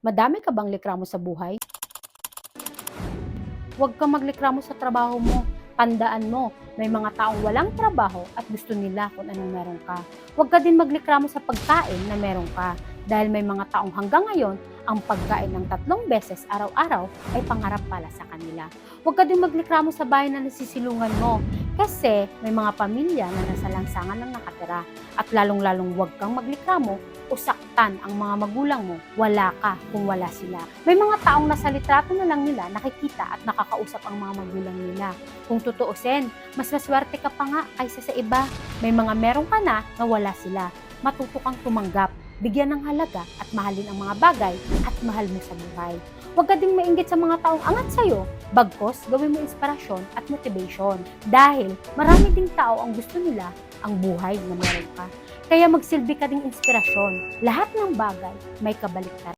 Madami ka bang likramo sa buhay? Huwag kang maglikramo sa trabaho mo. Tandaan mo, may mga taong walang trabaho at gusto nila kung anong meron ka. Huwag ka din maglikramo sa pagkain na meron ka. Dahil may mga taong hanggang ngayon, ang pagkain ng 3 beses araw-araw ay pangarap pala sa kanila. Huwag ka din maglikramo sa bahay na nasisilungan mo. Kasi may mga pamilya na nasa lansangan lang nakatira. At lalong-lalong huwag kang maglikramo o saktan ang mga magulang mo. Wala ka kung wala sila. May mga taong nasa litrato na lang nila nakikita at nakakausap ang mga magulang nila. Kung tutuusin, mas maswerte ka pa nga kaysa sa iba. May mga meron ka na wala sila. Matuto kang tumanggap, bigyan ng halaga at mahalin ang mga bagay at mahal mo sa buhay. Huwag ka ding mainggit sa mga taong angat sa'yo. Bagkos, gawin mo inspirasyon at motivation. Dahil marami ding tao ang gusto nila ang buhay na meron ka. Kaya magsilbi ka ding inspirasyon. Lahat ng bagay may kabaliktaran.